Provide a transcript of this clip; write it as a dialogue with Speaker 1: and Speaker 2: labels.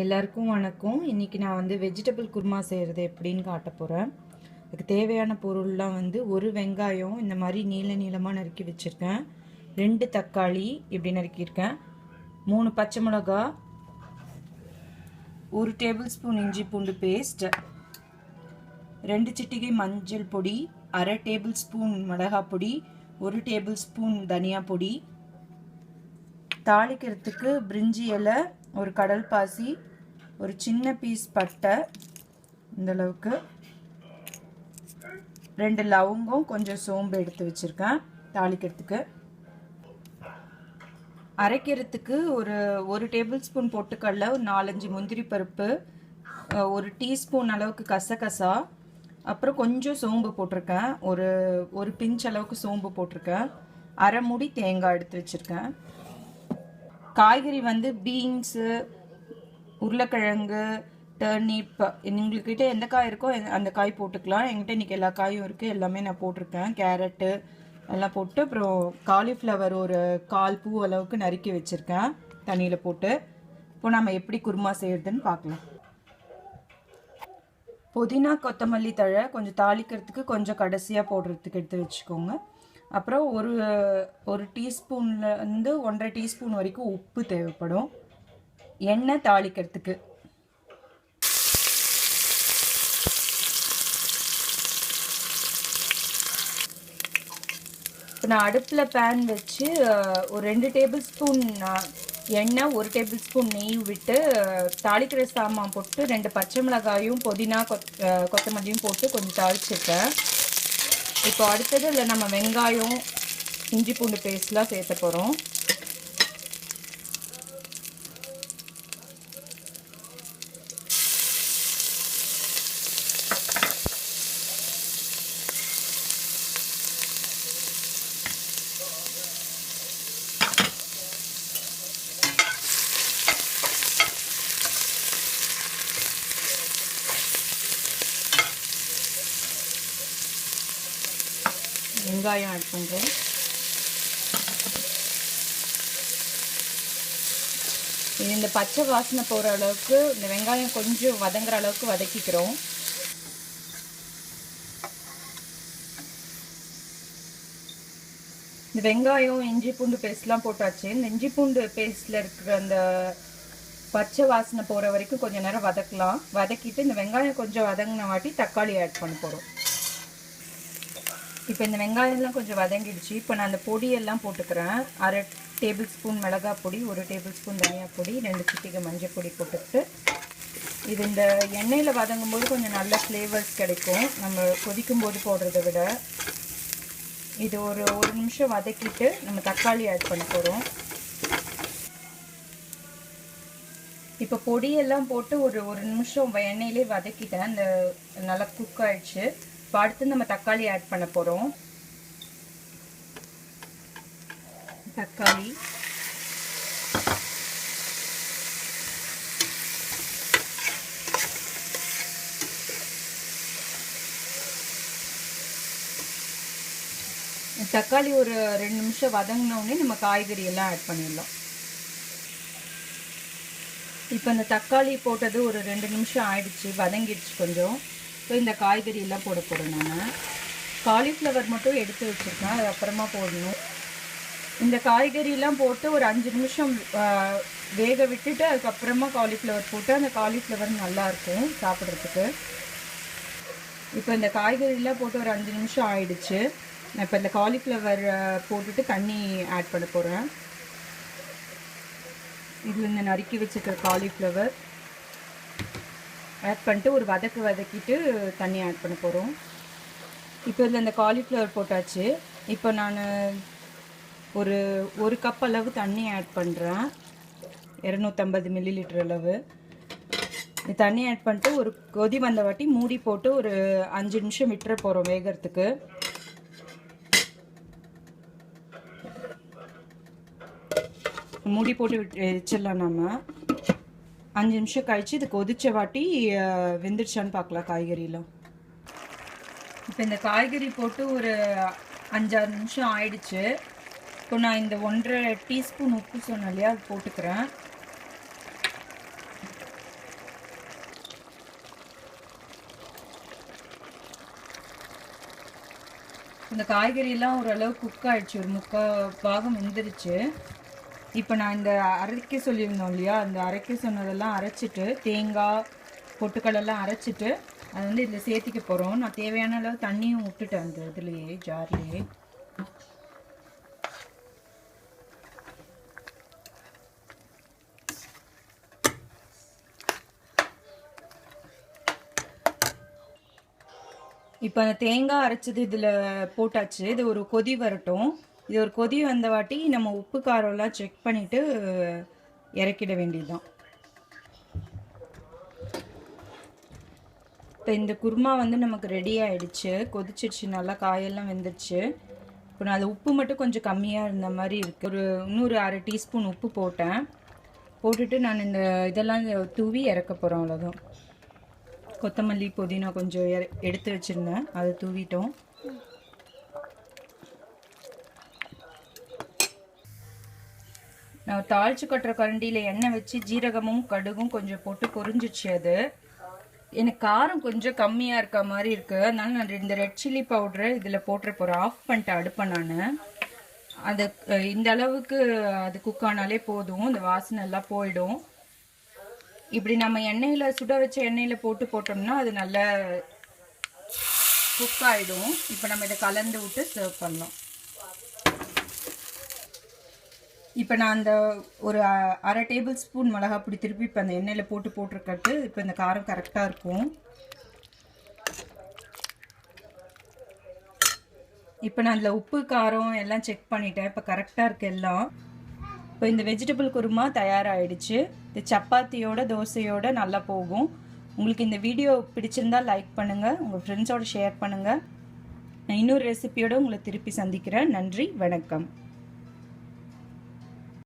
Speaker 1: எல்லாருக்கும் வணக்கம். இன்றைக்கி நான் வந்து வெஜிடபிள் குருமா செய்கிறது எப்படின்னு காட்ட போகிறேன். அதுக்கு தேவையான பொருள்லாம் வந்து ஒரு வெங்காயம் இந்த மாதிரி நீள நீளமாக நறுக்கி வச்சுருக்கேன், 2 தக்காளி இப்படி நறுக்கியிருக்கேன், 3 பச்சை மிளகா, 1 டேபிள் ஸ்பூன் இஞ்சி பூண்டு பேஸ்ட், 2 சிட்டிகை மஞ்சள் பொடி, 1/2 டேபிள் ஸ்பூன் மிளகாய் பொடி, 1 டேபிள் ஸ்பூன் தனியா பொடி. தாளிக்கிறதுக்கு பிரிஞ்சி இலை, ஒரு கடல் பாசி, ஒரு சின்ன பீஸ் பட்டை இந்த அளவுக்கு, 2 லவங்கம், கொஞ்சம் சோம்பு எடுத்து வச்சுருக்கேன் தாளிக்கிறதுக்கு. அரைக்கிறதுக்கு ஒரு டேபிள் ஸ்பூன் பொட்டுக்கடலை, ஒரு 4-5 முந்திரி பருப்பு, ஒரு டீஸ்பூன் அளவுக்கு கசகசா, அப்புறம் கொஞ்சம் சோம்பு போட்டிருக்கேன், ஒரு பிஞ்ச் அளவுக்கு சோம்பு போட்டிருக்கேன், அரை மூடி தேங்காய் எடுத்து வச்சுருக்கேன். காய்கறி வந்து பீன்ஸு, உருளைக்கிழங்கு, டர்னிப், உங்கள்கிட்ட எந்த காய் இருக்கோ அந்த காய் போட்டுக்கலாம். என்கிட்ட இன்றைக்கி எல்லா காயும் இருக்குது, எல்லாமே நான் போட்டிருக்கேன். கேரட்டு எல்லாம் போட்டு, அப்புறம் காலிஃப்ளவர் ஒரு 1/4 பூ அளவுக்கு நறுக்கி வச்சுருக்கேன் தண்ணியில் போட்டு. இப்போ நம்ம எப்படி குருமா செய்கிறதுன்னு பார்க்கலாம். புதினா கொத்தமல்லி தழை கொஞ்சம் தாளிக்கிறதுக்கு கொஞ்சம் கடைசியாக போடுறதுக்கு எடுத்து வச்சுக்கோங்க. அப்புறம் ஒரு டீஸ்பூன்லேருந்து 1.5 டீஸ்பூன் வரைக்கும் உப்பு தேவைப்படும். எண்ணெய் தாளிக்கிறதுக்கு இப்போ நான் அடுப்பில் பேன் வச்சு ஒரு 2 டேபிள் ஸ்பூன் எண்ணெய், 1 டேபிள் ஸ்பூன் நெய் விட்டு தாளிக்கிற சாமான் போட்டு 2 பச்சை மிளகாயும் புதினா கொத்தமல்லியும் போட்டு கொஞ்சம் தாளிச்சிருக்கேன். இப்போ அடுத்தது இல்லை நம்ம வெங்காயம் இஞ்சி பூண்டு பேஸ்ட்லாம் சேர்த்த போகிறோம். வெங்காயம் ஆட் பண்ணுறேன். இந்த பச்சை வாசனை போகிற அளவுக்கு இந்த வெங்காயம் கொஞ்சம் வதங்குற அளவுக்கு வதக்கிக்கிறோம். இந்த வெங்காயம் இஞ்சி பூண்டு பேஸ்ட்லாம் போட்டாச்சு. இந்த இஞ்சி பூண்டு பேஸ்ட்டில் இருக்கிற அந்த பச்சை வாசனை போகிற வரைக்கும் கொஞ்சம் நேரம் வதக்கலாம். வதக்கிட்டு இந்த வெங்காயம் கொஞ்சம் வதங்கின வாட்டி தக்காளி ஆட் பண்ண போகிறோம். இப்போ இந்த வெங்காயம்லாம் கொஞ்சம் வதங்கிடுச்சு. இப்போ நான் அந்த பொடியெல்லாம் போட்டுக்கிறேன். 1/2 டேபிள் ஸ்பூன் மிளகாய் பொடி, 1 டேபிள் ஸ்பூன் தனியா பொடி, 2 சிட்டிகை மஞ்சள் பொடி போட்டுக்கிட்டு இது இந்த எண்ணெயில் வதங்கும் போது கொஞ்சம் நல்ல ஃப்ளேவர்ஸ் கிடைக்கும், நம்ம கொதிக்கும் போது போடுறத விட. இது ஒரு நிமிஷம் வதக்கிட்டு நம்ம தக்காளி ஆட் பண்ண போகிறோம். இப்போ பொடியெல்லாம் போட்டு ஒரு நிமிஷம் எண்ணெயிலே வதக்கிட்டேன். அந்த நல்லா குக் ஆயிடுச்சு. இப்போ அடுத்து நம்ம தக்காளி ஆட் பண்ண போகிறோம். தக்காளி தக்காளி ஒரு 2 நிமிஷம் வதங்கினோடனே நம்ம காய்கறி எல்லாம் ஆட் பண்ணிடலாம். இப்போ இந்த தக்காளி போட்டது ஒரு 2 நிமிஷம் ஆயிடுச்சு, வதங்கிடுச்சு கொஞ்சம். இப்போ இந்த காய்கறி எல்லாம் போட போகிறேன். நான் காலிஃப்ளவர் மட்டும் எடுத்து வச்சுருக்கேன், அது அப்புறமா போடணும். இந்த காய்கறியெல்லாம் போட்டு ஒரு 5 நிமிஷம் வேக விட்டுட்டு அதுக்கப்புறமா காலிஃப்ளவர் போட்டு அந்த காலிஃப்ளவர் நல்லாயிருக்கும் சாப்பிட்றதுக்கு. இப்போ இந்த காய்கறியெல்லாம் போட்டு ஒரு 5 நிமிஷம் ஆயிடுச்சு. நான் இப்போ இந்த காலிஃப்ளவர் போட்டுட்டு தண்ணி ஆட் பண்ண போகிறேன். இதில் இந்த நறுக்கி வச்சுருக்கிற காலிஃப்ளவர் ஆட் பண்ணிட்டு ஒரு வதக்கிட்டு தண்ணி ஆட் பண்ண போகிறோம். இப்போ இதில் இந்த காலிஃப்ளவர் போட்டாச்சு. இப்போ நான் ஒரு கப் அளவு தண்ணி ஆட் பண்ணுறேன், 250 மில்லிலிட்டர் அளவு. தண்ணி ஆட் பண்ணிட்டு ஒரு கொதி வந்த வாட்டி மூடி போட்டு ஒரு 5 நிமிஷம் விட்டுற போகிறோம் வேகிறதுக்கு. மூடி போட்டு வச்சிடலாம். நம்ம 5 நிமிஷம் கழிச்சு இது கொதிச்ச வாட்டி வெந்துடுச்சான்னு பார்க்கலாம் காய்கறிலாம். இப்போ இந்த காய்கறி போட்டு ஒரு 5-6 நிமிஷம் ஆயிடுச்சு. இப்போ நான் இந்த 1.5 டீஸ்பூன் உப்பு சொன்னேன் இல்லையா, அது போட்டுக்கிறேன். இந்த காய்கறியெல்லாம் ஓரளவு குக் ஆகிடுச்சு, ஒரு 3/4 பாகம் வெந்துருச்சு. இப்போ நான் இந்த அரைக்க சொல்லியிருந்தோம் இல்லையா, அந்த அரைக்க சொன்னதெல்லாம் அரைச்சிட்டு, தேங்காய் பொட்டுக்கடலாம் அரைச்சிட்டு அதை வந்து இதில் சேர்த்திக்க போகிறோம். நான் தேவையான அளவு தண்ணியும் விட்டுட்டேன் அந்த இதுலேயே, ஜார்லேயே. இப்போ அந்த தேங்காய் அரைச்சது இதில் போட்டாச்சு. இது ஒரு கொதி வரட்டும். இது ஒரு கொதி வந்த வாட்டி நம்ம உப்பு காரம்லாம் செக் பண்ணிவிட்டு இறக்கிட வேண்டியதுதான். இப்போ இந்த குருமா வந்து நமக்கு ரெடி ஆகிடுச்சு, கொதிச்சிடுச்சு, நல்லா காயெல்லாம் வெந்துடுச்சு. இப்போ நான் அது உப்பு மட்டும் கொஞ்சம் கம்மியாக இருந்த மாதிரி இருக்குது. இன்னொரு 1/2 டீஸ்பூன் உப்பு போட்டேன். போட்டுட்டு நான் இந்த இதெல்லாம் தூவி இறக்க போகிறோம், அவ்வளோதான். கொத்தமல்லி புதினா கொஞ்சம் எடுத்து வச்சுருந்தேன், அதை தூவிட்டோம். நான் தாளிச்சு கட்டுற கரண்டியில் எண்ணெய் வச்சு ஜீரகமும் கடுகும் கொஞ்சம் போட்டு பொரிஞ்சிச்சு. அது எனக்கு காரம் கொஞ்சம் கம்மியாக இருக்க மாதிரி இருக்குது, அதனால நான் இந்த ரெட் சில்லி பவுட்ரு இதில் போட்டுற போகிறேன். ஆஃப் பண்ணிட்டேன் அடுப்பை நான். அது இந்த அளவுக்கு அது குக் ஆனாலே போதும், இந்த வாசனை எல்லாம் போயிடும். இப்படி நம்ம எண்ணெயில் சுட வச்ச எண்ணெயில் போட்டோம்னா அது நல்லா குக் ஆகிடும். இப்போ நம்ம இதை கலந்து விட்டு சர்வ் பண்ணலாம். இப்போ நான் அந்த ஒரு 1/2 டேபிள் ஸ்பூன் மிளகாப்பொடி திருப்பி இப்போ அந்த எண்ணெயில் போட்டிருக்கிறது. இப்போ இந்த காரம் கரெக்டாக இருக்கும். இப்போ நான் அதில் உப்பு காரம் எல்லாம் செக் பண்ணிட்டேன், இப்போ கரெக்டாக இருக்குது எல்லாம். இப்போ இந்த வெஜிடபிள் குருமா தயாராகிடுச்சு. இது சப்பாத்தியோட தோசையோட நல்லா போகும். உங்களுக்கு இந்த வீடியோ பிடிச்சிருந்தால் லைக் பண்ணுங்கள், உங்கள் ஃப்ரெண்ட்ஸோடு ஷேர் பண்ணுங்கள். நான் இன்னொரு ரெசிபியோடு உங்களை திருப்பி சந்திக்கிறேன். நன்றி, வணக்கம்.